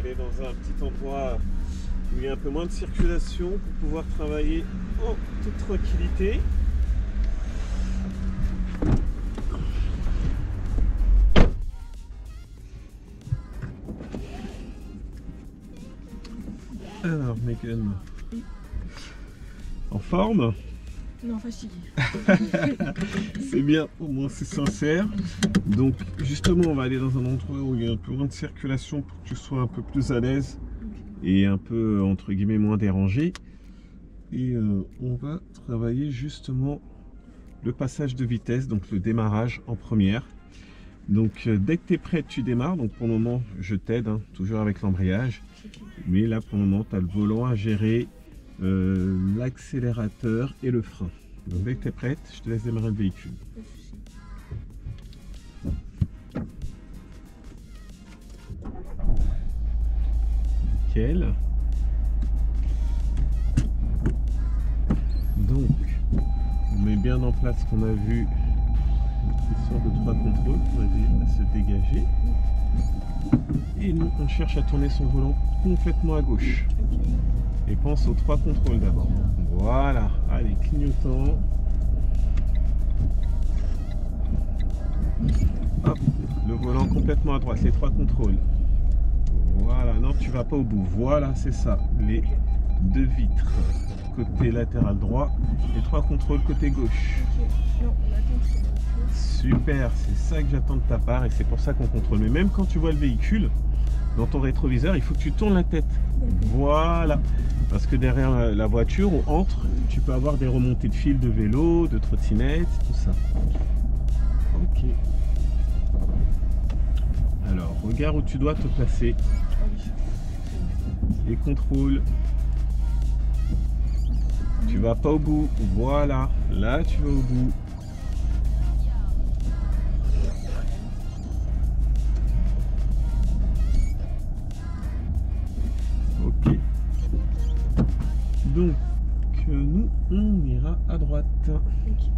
aller dans un petit endroit où il y a un peu moins de circulation pour pouvoir travailler en toute tranquillité. Alors Megan, en forme? Non, fatigué. C'est bien, au moins c'est sincère. Donc justement on va aller dans un endroit où il y a un peu moins de circulation pour que tu sois un peu plus à l'aise et un peu entre guillemets moins dérangé. Et on va travailler justement le passage de vitesse, donc le démarrage en première. Donc dès que tu es prêt, tu démarres. Donc pour le moment je t'aide, hein, toujours avec l'embrayage. Mais là pour le moment tu as le volant à gérer, l'accélérateur et le frein. Donc dès que tu es prête, je te laisse démarrer le véhicule. Nickel. Donc on met bien en place ce qu'on a vu, l'histoire de 3 contrôles pour aider à se dégager. Et nous on cherche à tourner son volant complètement à gauche. Et pense aux 3 contrôles d'abord. Voilà, allez, clignotant. Hop, le volant complètement à droite, les 3 contrôles. Voilà, non, tu vas pas au bout. Voilà, c'est ça, les 2 vitres. Côté latéral droit, les 3 contrôles côté gauche. Non, on attend. Super, c'est ça que j'attends de ta part et c'est pour ça qu'on contrôle. Mais même quand tu vois le véhicule, dans ton rétroviseur, il faut que tu tournes la tête. Voilà. Parce que derrière la voiture, on entre, tu peux avoir des remontées de fil de vélo, de trottinette, tout ça. Ok. Alors, regarde où tu dois te placer. Les contrôles. Tu vas pas au bout. Voilà. Là, tu vas au bout. Ok. Donc, nous, on ira à droite. Okay.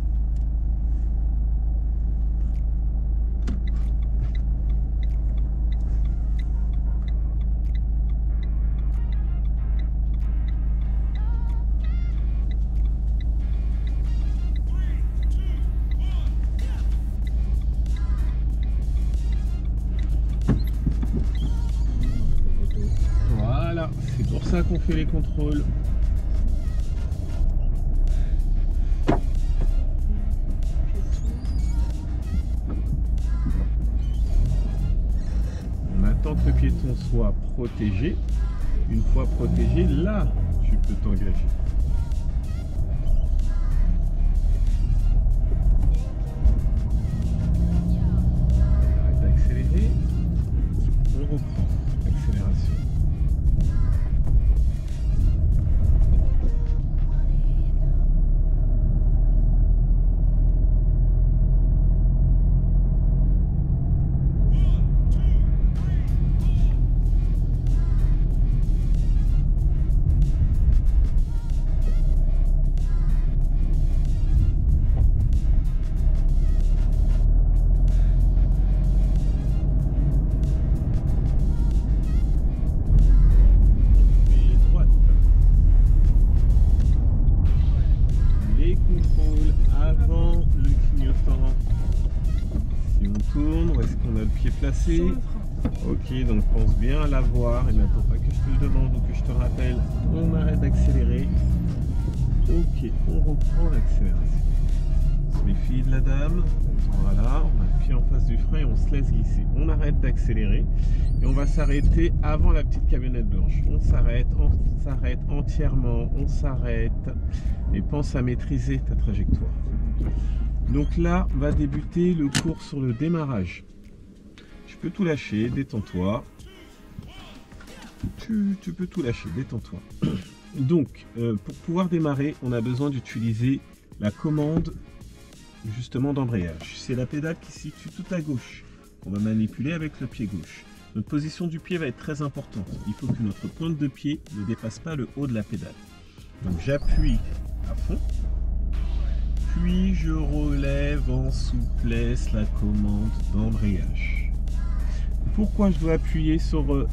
Voilà, c'est pour ça qu'on fait les contrôles. On attend que le piéton soit protégé. Une fois protégé, là, tu peux t'engager. Arrête d'accélérer. On reprend l'accélération. Placé. Ok, donc pense bien à l'avoir et n'attends pas que je te le demande ou que je te rappelle. On arrête d'accélérer. Ok, on reprend l'accélération. On se méfie de la dame. Voilà, on a le pied en face du frein et on se laisse glisser. On arrête d'accélérer et on va s'arrêter avant la petite camionnette blanche. On s'arrête entièrement, on s'arrête et pense à maîtriser ta trajectoire. Donc là va débuter le cours sur le démarrage. Tu peux tout lâcher, détends-toi. Tu peux tout lâcher, détends-toi. Donc, pour pouvoir démarrer, on a besoin d'utiliser la commande justement d'embrayage. C'est la pédale qui se situe tout à gauche, qu'on va manipuler avec le pied gauche. Notre position du pied va être très importante. Il faut que notre pointe de pied ne dépasse pas le haut de la pédale. Donc j'appuie à fond, puis je relève en souplesse la commande d'embrayage. Pourquoi je dois appuyer sur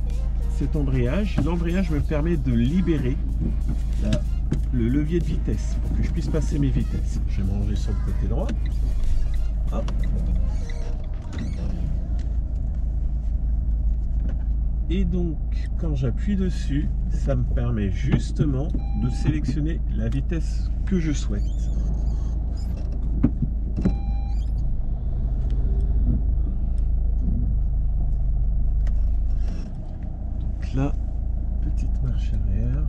cet embrayage. L'embrayage me permet de libérer le levier de vitesse pour que je puisse passer mes vitesses. Je vais me ranger sur le côté droit. Hop. Et donc, quand j'appuie dessus, ça me permet justement de sélectionner la vitesse que je souhaite. Donc là, petite marche arrière.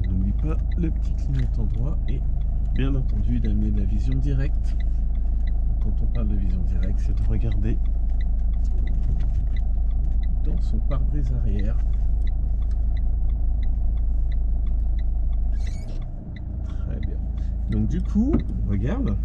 N'oublie pas le petit clignotant droit et bien entendu d'amener de la vision directe. Quand on parle de vision directe, c'est de regarder dans son pare-brise arrière. Très bien. Donc du coup, regarde.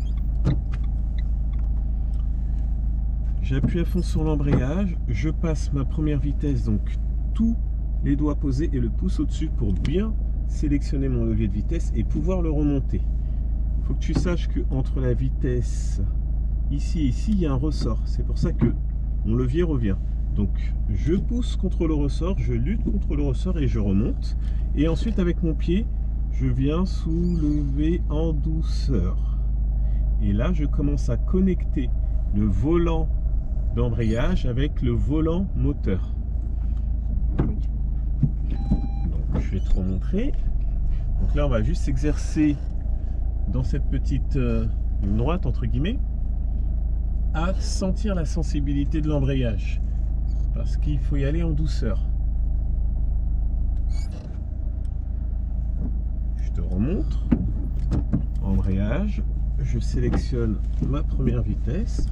J'appuie à fond sur l'embrayage, je passe ma première vitesse, donc tous les doigts posés et le pouce au-dessus pour bien sélectionner mon levier de vitesse et pouvoir le remonter. Il faut que tu saches que entre la vitesse ici et ici, il y a un ressort. C'est pour ça que mon levier revient. Donc je pousse contre le ressort, je lutte contre le ressort et je remonte. Et ensuite avec mon pied, je viens soulever en douceur. Et là, je commence à connecter le volant d'embrayage avec le volant moteur. Donc je vais te remontrer. Donc là, on va juste s'exercer dans cette petite ligne droite, entre guillemets, à sentir la sensibilité de l'embrayage. Parce qu'il faut y aller en douceur. Je te remontre. Embrayage. Je sélectionne ma première vitesse.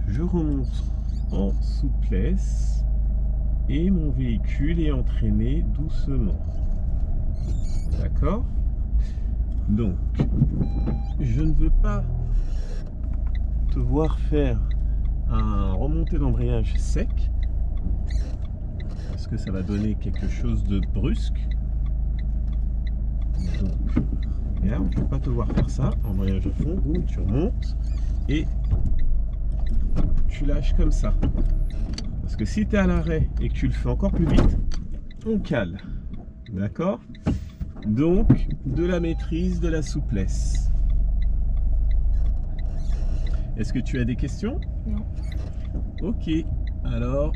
Je remonte en souplesse. Et mon véhicule est entraîné doucement. D'accord? Donc, je ne veux pas te voir faire un remontée d'embrayage sec. Parce que ça va donner quelque chose de brusque. Donc, regarde, je ne veux pas te voir faire ça. Embrayage à fond, boum, tu remontes et tu lâches comme ça. Parce que si tu es à l'arrêt et que tu le fais encore plus vite, on cale. D'accord? Donc, de la maîtrise, de la souplesse. Est-ce que tu as des questions? Non. Ok, alors,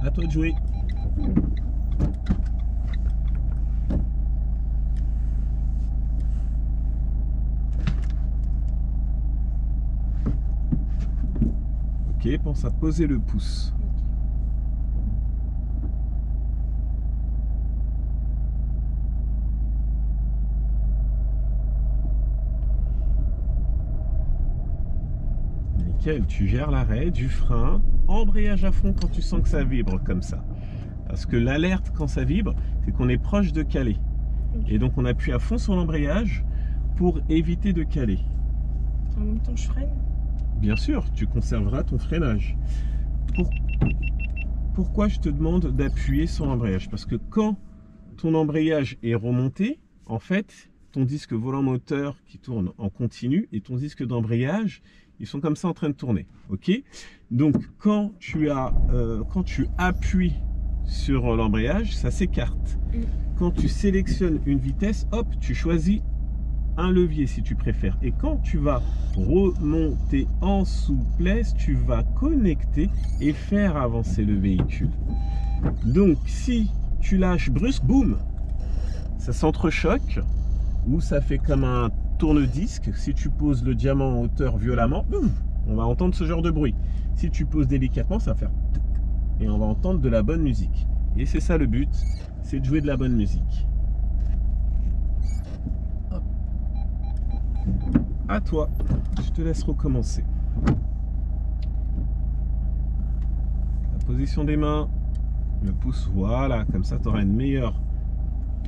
à toi de jouer. Ok, pense à poser le pouce. Nickel, tu gères l'arrêt, du frein, embrayage à fond quand tu sens que ça vibre comme ça. Parce que l'alerte quand ça vibre, c'est qu'on est proche de caler. Et donc on appuie à fond sur l'embrayage pour éviter de caler. En même temps, je freine. Bien sûr, tu conserveras ton freinage. Pourquoi je te demande d'appuyer sur l'embrayage? Parce que quand ton embrayage est remonté, en fait, ton disque volant moteur qui tourne en continu et ton disque d'embrayage, ils sont comme ça en train de tourner. Ok? Donc quand tu appuies sur l'embrayage, ça s'écarte. Quand tu sélectionnes une vitesse, hop, tu choisis un levier si tu préfères. Et quand tu vas remonter en souplesse, tu vas connecter et faire avancer le véhicule. Donc si tu lâches brusque, boum, ça s'entrechoque ou ça fait comme un tourne-disque. Si tu poses le diamant en hauteur violemment, on va entendre ce genre de bruit. Si tu poses délicatement, ça va faire et on va entendre de la bonne musique. Et c'est ça le but, c'est de jouer de la bonne musique. Hop. À toi, je te laisse recommencer. La position des mains, le pouce, voilà, comme ça tu auras une meilleure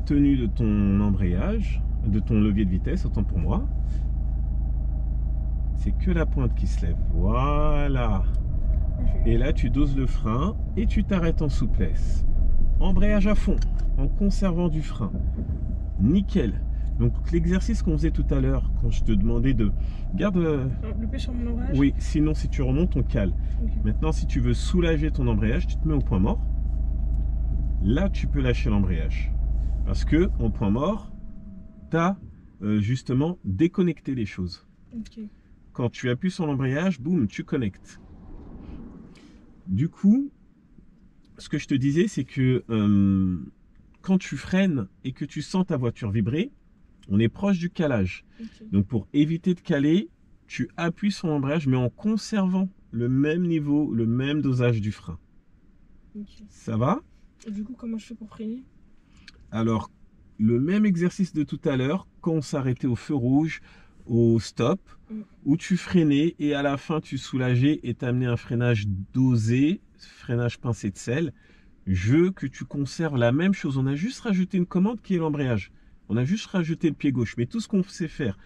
tenue de ton embrayage, de ton levier de vitesse, autant pour moi. C'est que la pointe qui se lève, voilà. Et là tu doses le frein et tu t'arrêtes en souplesse. Embrayage à fond, en conservant du frein. Nickel. Donc l'exercice qu'on faisait tout à l'heure, quand je te demandais de... Garde... Le pied sur mon embrayage? Oui, sinon si tu remontes, on cale. Okay. Maintenant, si tu veux soulager ton embrayage, tu te mets au point mort. là tu peux lâcher l'embrayage. Parce que en point mort, tu as justement déconnecté les choses. Ok. Quand tu appuies sur l'embrayage, boum, tu connectes. Du coup, ce que je te disais, c'est que quand tu freines et que tu sens ta voiture vibrer, on est proche du calage. Ok. Donc pour éviter de caler, tu appuies sur l'embrayage, mais en conservant le même niveau, le même dosage du frein. Ok. Ça va? Et du coup, comment je fais pour freiner? Alors, le même exercice de tout à l'heure, quand on s'arrêtait au feu rouge, au stop, où tu freinais et à la fin tu soulageais et t'amenais un freinage dosé, freinage pincé de sel. Je veux que tu conserves la même chose. On a juste rajouté une commande qui est l'embrayage. On a juste rajouté le pied gauche. Mais tout ce qu'on sait faire,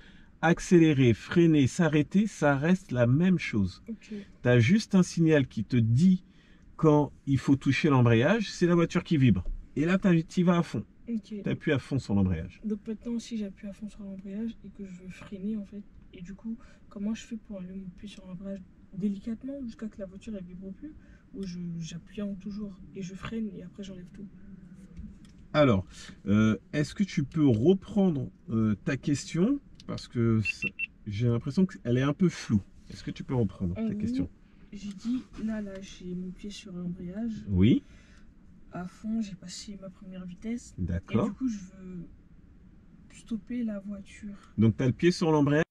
accélérer, freiner, s'arrêter, ça reste la même chose. Okay. Tu as juste un signal qui te dit quand il faut toucher l'embrayage, c'est la voiture qui vibre. Et là, tu y vas à fond. Okay. Tu appuies à fond sur l'embrayage. Donc maintenant, si j'appuie à fond sur l'embrayage et que je veux freiner, en fait, et du coup, comment je fais pour aller m'appuyer sur l'embrayage délicatement jusqu'à que la voiture elle vibre plus, ou j'appuie toujours et je freine et après j'enlève tout? Alors, est-ce que tu peux reprendre ta question? Parce que j'ai l'impression qu'elle est un peu floue. Est-ce que tu peux reprendre ta question? J'ai dit, là, j'ai mon pied sur l'embrayage. Oui. À fond, j'ai passé ma première vitesse. D'accord. Et du coup, je veux stopper la voiture. Donc, tu as le pied sur l'embrayage.